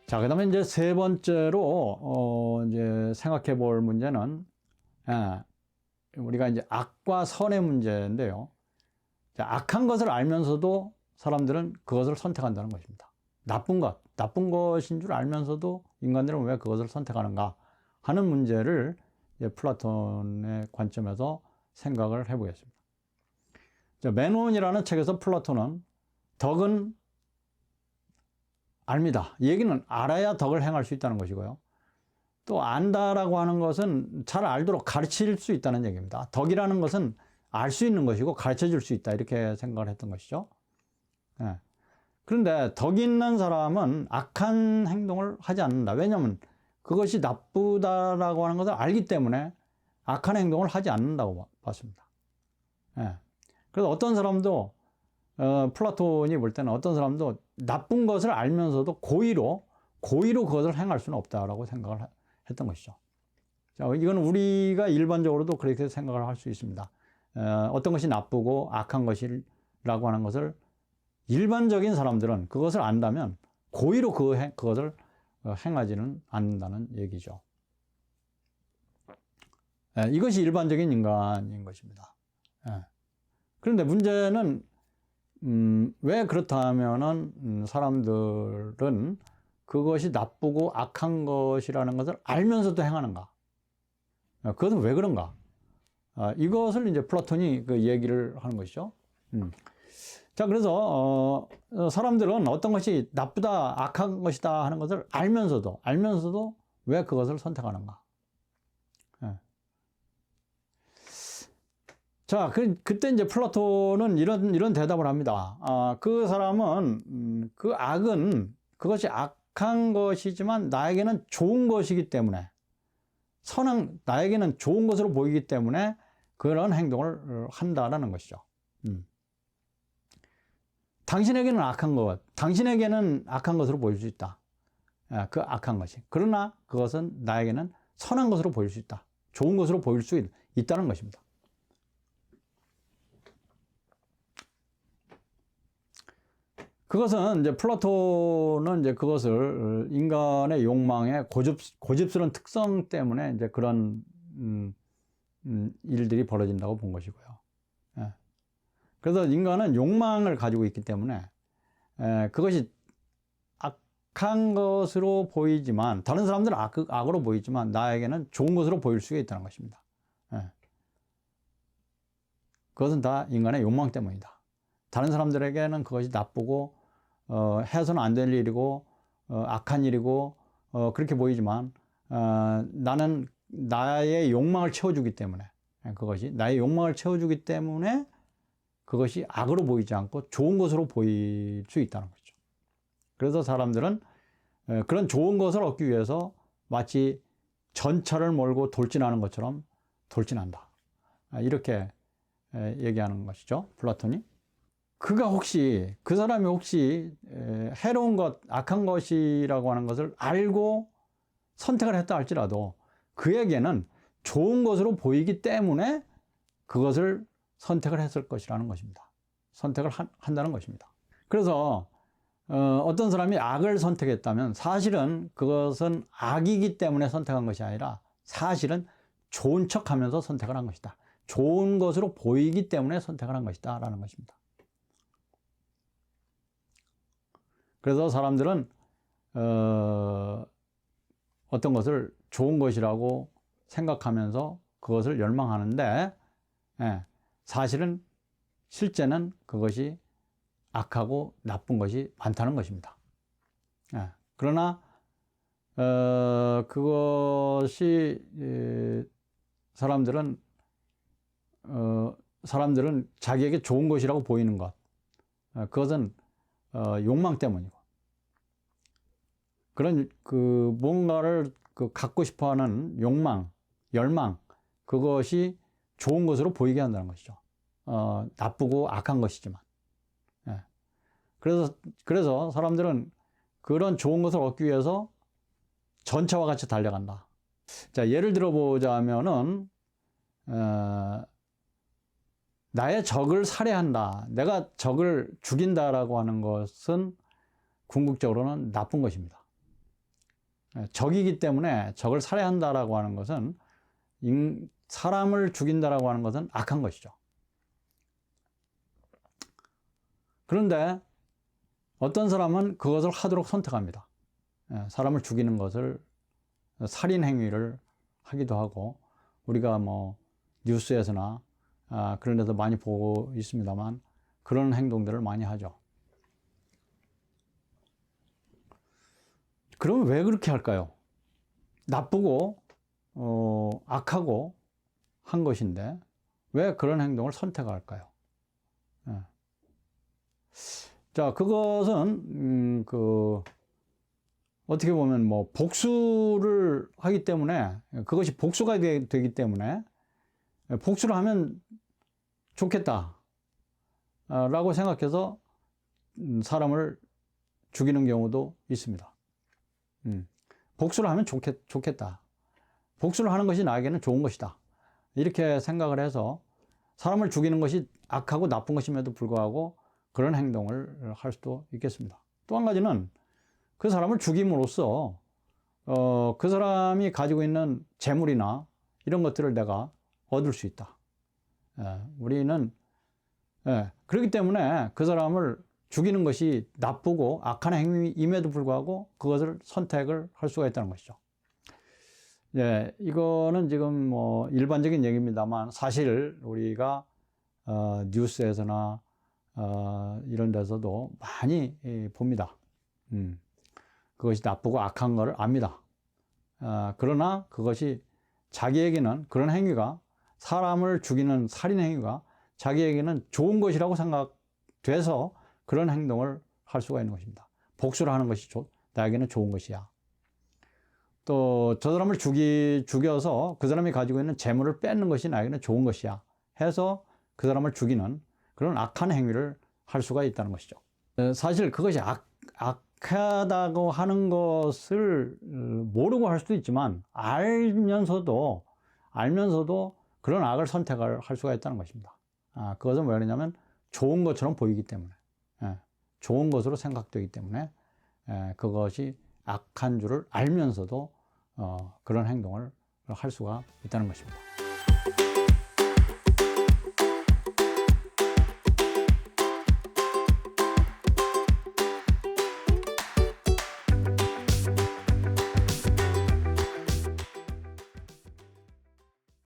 자, 그 다음에 이제 세 번째로, 이제 생각해 볼 문제는, 우리가 이제 악과 선의 문제인데요. 자, 악한 것을 알면서도 사람들은 그것을 선택한다는 것입니다. 나쁜 것인 줄 알면서도 인간들은 왜 그것을 선택하는가 하는 문제를 이제 플라톤의 관점에서 생각을 해보겠습니다. 자, 맨원이라는 책에서 플라톤은 덕은 압니다. 이 얘기는 알아야 덕을 행할 수 있다는 것이고요. 또 안다라고 하는 것은 잘 알도록 가르칠 수 있다는 얘기입니다. 덕이라는 것은 알 수 있는 것이고 가르쳐 줄 수 있다, 이렇게 생각을 했던 것이죠. 예. 그런데 덕이 있는 사람은 악한 행동을 하지 않는다. 왜냐하면 그것이 나쁘다라고 하는 것을 알기 때문에 악한 행동을 하지 않는다고 봤습니다. 예. 그래서 어떤 사람도 플라톤이 볼 때는 어떤 사람도 나쁜 것을 알면서도 고의로 그것을 행할 수는 없다라고 생각을 했던 것이죠. 자, 이건 우리가 일반적으로도 그렇게 생각을 할 수 있습니다. 어떤 것이 나쁘고 악한 것이라고 하는 것을 일반적인 사람들은 그것을 안다면 고의로 그것을 행하지는 않는다는 얘기죠. 이것이 일반적인 인간인 것입니다. 그런데 문제는 왜 그렇다면은 사람들은 그것이 나쁘고 악한 것이라는 것을 알면서도 행하는가? 그것은 왜 그런가? 이것을 이제 플라톤이 그 얘기를 하는 것이죠. 자, 그래서 사람들은 어떤 것이 나쁘다, 악한 것이다 하는 것을 알면서도 왜 그것을 선택하는가? 자, 그때 이제 플라톤은 이런 대답을 합니다. 그 사람은, 그 악은 그것이 악한 것이지만 나에게는 좋은 것이기 때문에, 나에게는 좋은 것으로 보이기 때문에 그런 행동을 한다라는 것이죠. 당신에게는 악한 것으로 보일 수 있다. 그 악한 것이. 그러나 그것은 나에게는 선한 것으로 보일 수 있다. 좋은 것으로 보일 수 있다는 것입니다. 그것은 이제 플라톤은 이제 그것을 인간의 욕망의 고집스러운 특성 때문에 이제 그런 일들이 벌어진다고 본 것이고요. 그래서 인간은 욕망을 가지고 있기 때문에 그것이 악한 것으로 보이지만 다른 사람들은 악으로 보이지만 나에게는 좋은 것으로 보일 수가 있다는 것입니다. 그것은 다 인간의 욕망 때문이다. 다른 사람들에게는 그것이 나쁘고 해서는 안 될 일이고 악한 일이고 그렇게 보이지만 나는 나의 욕망을 채워주기 때문에 그것이 나의 욕망을 채워주기 때문에 그것이 악으로 보이지 않고 좋은 것으로 보일 수 있다는 거죠. 그래서 사람들은 그런 좋은 것을 얻기 위해서 마치 전차를 몰고 돌진하는 것처럼 돌진한다. 이렇게 얘기하는 것이죠. 플라톤이. 그 사람이 혹시 해로운 것, 악한 것이라고 하는 것을 알고 선택을 했다 할지라도 그에게는 좋은 것으로 보이기 때문에 그것을 선택을 했을 것이라는 것입니다. 선택을 한다는 것입니다. 그래서 어떤 사람이 악을 선택했다면 사실은 그것은 악이기 때문에 선택한 것이 아니라 사실은 좋은 척하면서 선택을 한 것이다. 좋은 것으로 보이기 때문에 선택을 한 것이다 라는 것입니다. 그래서 사람들은 어떤 것을 좋은 것이라고 생각하면서 그것을 열망하는데 사실은 실제는 그것이 악하고 나쁜 것이 많다는 것입니다. 그러나 그것이 사람들은 자기에게 좋은 것이라고 보이는 것, 그것은 욕망 때문이고 그런 뭔가를 갖고 싶어하는 욕망, 열망, 그것이 좋은 것으로 보이게 한다는 것이죠. 나쁘고 악한 것이지만. 그래서 사람들은 그런 좋은 것을 얻기 위해서 전차와 같이 달려간다. 자, 예를 들어보자면은, 나의 적을 살해한다. 내가 적을 죽인다라고 하는 것은 궁극적으로는 나쁜 것입니다. 적이기 때문에 적을 살해한다라고 하는 것은 사람을 죽인다라고 하는 것은 악한 것이죠. 그런데 어떤 사람은 그것을 하도록 선택합니다. 사람을 죽이는 것을 살인 행위를 하기도 하고, 우리가 뭐 뉴스에서나 그런 데서 많이 보고 있습니다만 그런 행동들을 많이 하죠. 그러면 왜 그렇게 할까요? 나쁘고 악하고 한 것인데 왜 그런 행동을 선택할까요? 자, 그것은 어떻게 보면 뭐 복수를 하기 때문에, 그것이 복수가 되기 때문에 복수를 하면 좋겠다 라고 생각해서 사람을 죽이는 경우도 있습니다. 복수를 하면 좋겠다. 복수를 하는 것이 나에게는 좋은 것이다. 이렇게 생각을 해서 사람을 죽이는 것이 악하고 나쁜 것임에도 불구하고 그런 행동을 할 수도 있겠습니다. 또 한 가지는 그 사람을 죽임으로써 그 사람이 가지고 있는 재물이나 이런 것들을 내가 얻을 수 있다. 우리는 그렇기 때문에 그 사람을 죽이는 것이 나쁘고 악한 행위임에도 불구하고 그것을 선택을 할 수가 있다는 것이죠. 이거는 지금 뭐 일반적인 얘기입니다만 사실 우리가 뉴스에서나 이런 데서도 많이 봅니다. 그것이 나쁘고 악한 것을 압니다. 그러나 그것이 자기에게는, 그런 행위가, 사람을 죽이는 살인 행위가 자기에게는 좋은 것이라고 생각돼서 그런 행동을 할 수가 있는 것입니다. 복수를 하는 것이 나에게는 좋은 것이야. 또 저 사람을 죽여서 그 사람이 가지고 있는 재물을 뺏는 것이 나에게는 좋은 것이야 해서 그 사람을 죽이는 그런 악한 행위를 할 수가 있다는 것이죠. 사실 그것이 악하다고 하는 것을 모르고 할 수도 있지만 알면서도 그런 악을 선택을 할 수가 있다는 것입니다. 그것은 왜 그러냐면 좋은 것처럼 보이기 때문에, 좋은 것으로 생각되기 때문에 그것이 악한 줄을 알면서도 그런 행동을 할 수가 있다는 것입니다.